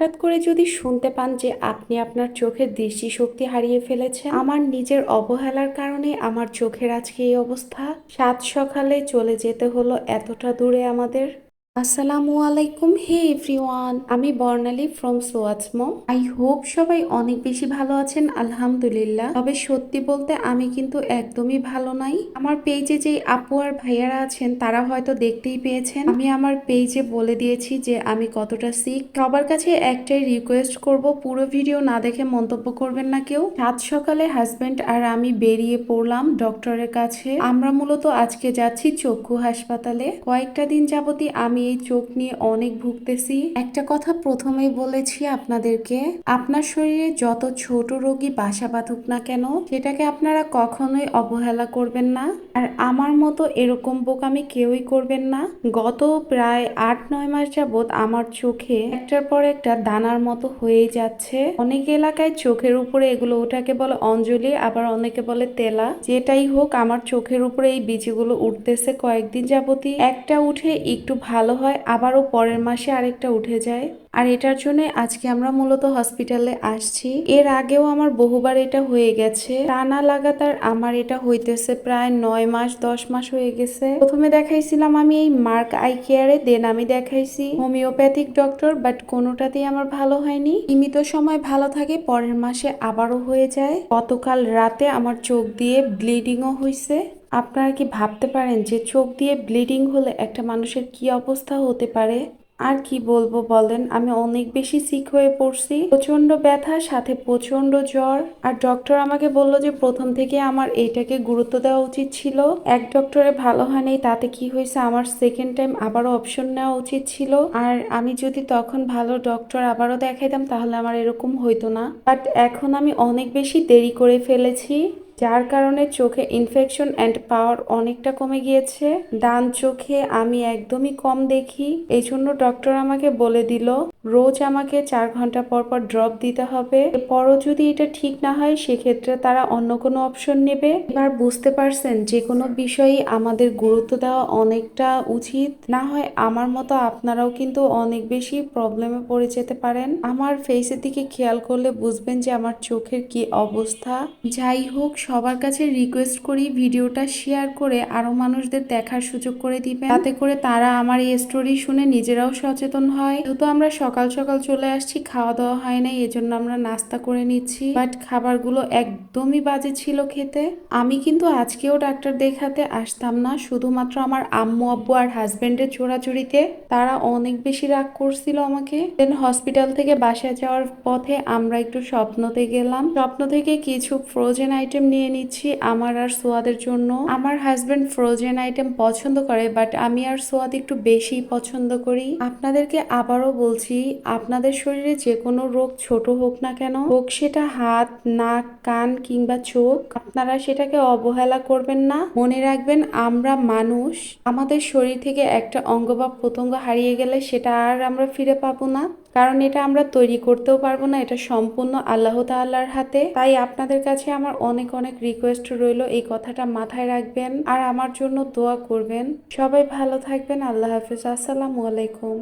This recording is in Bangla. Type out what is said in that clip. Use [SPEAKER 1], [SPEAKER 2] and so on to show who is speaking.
[SPEAKER 1] হঠাৎ করে যদি শুনতে পান যে আপনি আপনার চোখের দৃষ্টিশক্তি হারিয়ে ফেলেছেন, আমার নিজের অবহেলার কারণে আমার চোখের আজকে এই অবস্থা। সাত সকালে চলে যেতে হলো এতটা দূরে আমাদের। আসসালামু আলাইকুম, হে এভরিওয়ান, আমি বর্ণালী ফ্রম সোয়াচ মম। আই হোপ সবাই অনেক বেশি ভালো আছেন, আলহামদুলিল্লাহ। তবে সত্যি বলতে আমি কিন্তু একদমই ভালো নাই। আমার পেজে যে আপু আর ভাইয়ারা আছেন তারা হয়তো দেখতেই পেয়েছেন, আমি আমার পেজে বলে দিয়েছি যে আমি কতটা সিক। সবার কাছে একটাই রিকোয়েস্ট করব, পুরো ভিডিও না দেখে মন্তব্য করবেন না কেউ। সাত সকালে হাজবেন্ড আর আমি বেরিয়ে পড়লাম ডক্টরের কাছে। আমরা মূলত আজকে যাচ্ছি চক্ষু হাসপাতালে। কয়েকটা দিন যাবতই আমি এই চোখ নিয়ে অনেক ভুগতেছি। একটা কথা প্রথমেই বলেছি আপনাদেরকে, আপনার শরীরে যত ছোট রোগী বাসা বাঁধুক না কেন, সেটাকে আপনারা কখনোই অবহেলা করবেন না। আর আমার মতো এরকম বোকামি কেউই করবেন না। গত প্রায় 8-9 মাস যাবত আমার চোখে একটার পর একটা দানার মতো হয়েই যাচ্ছে। অনেক এলাকায় চোখের উপরে এগুলো ওঠাকে বলে অঞ্জলি, আবার অনেকে বলে তেলা। যেটাই হোক, আমার চোখের উপরে এই বীজগুলো উঠতেছে কয়েকদিন যাবতই। একটা উঠে একটু ভালো হয়, আবারও পরের মাসে আরেকটা উঠে যায়। আর এটার জন্য আজকে আমরা মূলত হসপিটালে আসছি। এর আগেও আমার বহুবার এটা হয়ে গেছে। টানা লাগাতার আমার এটা হইতেছে প্রায় 9 মাস 10 মাস হয়ে গেছে। প্রথমে দেখাইছিলাম আমি এই মার্ক আই কেয়ারে, দেন আমি দেখাইছি হোমিওপ্যাথিক ডক্টর, বাট কোনোটাতেই আমার ভালো হয়নি। সীমিত সময় ভালো থাকে, পরের মাসে আবারও হয়ে যায়। গতকাল রাতে আমার চোখ দিয়ে ব্লিডিংও হয়েছে। আপনারা কি ভাবতে পারেন যে চোখ দিয়ে ব্লিডিং হলে একটা মানুষের কি অবস্থা হতে পারে? আর কি বলবো বলেন, আমি অনেক বেশি সিক হয়ে পড়ছি। প্রচন্ড ব্যথা, সাথে প্রচন্ড জ্বর। আর ডক্টর আমাকে বলল যে প্রথম থেকে আমার এইটাকে গুরুত্ব দেওয়া উচিত ছিল। এক ডক্টরে ভালো হয়নি, তাতে কি হয়েছে, আমার সেকেন্ড টাইম আবারও অপশন নেওয়া উচিত ছিল। আর আমি যদি তখন ভালো ডক্টর আবারও দেখাইতাম তাহলে আমার এরকম হইতো না। বাট এখন আমি অনেক বেশি দেরি করে ফেলেছি, যার কারণে চোখে ইনফেকশন অ্যান্ড পাওয়ার অনেকটা কমে গিয়েছে। ডান চোখে আমি একদমই কম দেখি। এই জন্য ডক্টর আমাকে বলে দিল রোজ আমাকে 4 ঘন্টা পর পর ড্রপ দিতে হবে। এরপরও যদি এটা ঠিক না হয় সেক্ষেত্রে তারা অন্য কোনো অপশন নেবে। এবার বুঝতে পারছেন, যে কোনো বিষয়ই আমাদের গুরুত্ব দেওয়া অনেকটা উচিত। না হয় আমার মতো আপনারাও কিন্তু অনেক বেশি প্রবলেমে পড়ে যেতে পারেন। আমার ফেসের দিকে খেয়াল করলে বুঝবেন যে আমার চোখের কি অবস্থা। যাই হোক, সবার কাছে রিকোয়েস্ট করি ভিডিওটা শেয়ার করে আরো মানুষদের দেখার সুযোগ করে দিবেন, তাতে করে তারা আমার এই স্টোরি শুনে নিজেরাও সচেতন হয়। যেহেতু আমরা সকাল সকাল চলে আসছি, খাওয়া দাওয়া হয় নাই, এজন্য আমরা নাস্তা করে নিচ্ছি। বাট খাবারগুলো একদমই বাজে ছিল খেতে। আমি কিন্তু আজকেও ডাক্তার দেখাতে আসতাম না, শুধুমাত্র আমার আম্মু আব্বু আর হাজবেন্ডের চোরাচুরিতে তারা অনেক বেশি রাগ করছিল আমাকে। দেন হসপিটাল থেকে বাসায় যাওয়ার পথে আমরা একটু স্বপ্নতে গেলাম। স্বপ্ন থেকে কিছু ফ্রোজেন আইটেম নিয়ে নিচ্ছি আমার আর সোয়াদের জন্য। আমার হাজবেন্ড ফ্রোজেন আইটেম পছন্দ করে, বাট আমি আর সোয়াদ একটু বেশি পছন্দ করি। আপনাদেরকে আবারও বলছি, আপনাদের শরীরে যে কোনো রোগ ছোট হোক না কেন, হোক সেটা হাত, নাক, কান কিংবা চোখ, আপনারা সেটাকে অবহেলা করবেন না। মনে রাখবেন, আমরা মানুষ, আমাদের শরীর থেকে একটা অঙ্গ বা প্রত্যঙ্গ হারিয়ে গেলে সেটা আর আমরা ফিরে পাবো না। কারণ এটা আমরা তৈরি করতেও পারবো না, এটা সম্পূর্ণ আল্লাহ তাআলার হাতে। তাই আপনাদের কাছে আমার অনেক অনেক রিকোয়েস্ট রইল, এই কথাটা মাথায় রাখবেন আর আমার জন্য দোয়া করবেন। সবাই ভালো থাকবেন। আল্লাহ হাফেজ। আসসালামু আলাইকুম।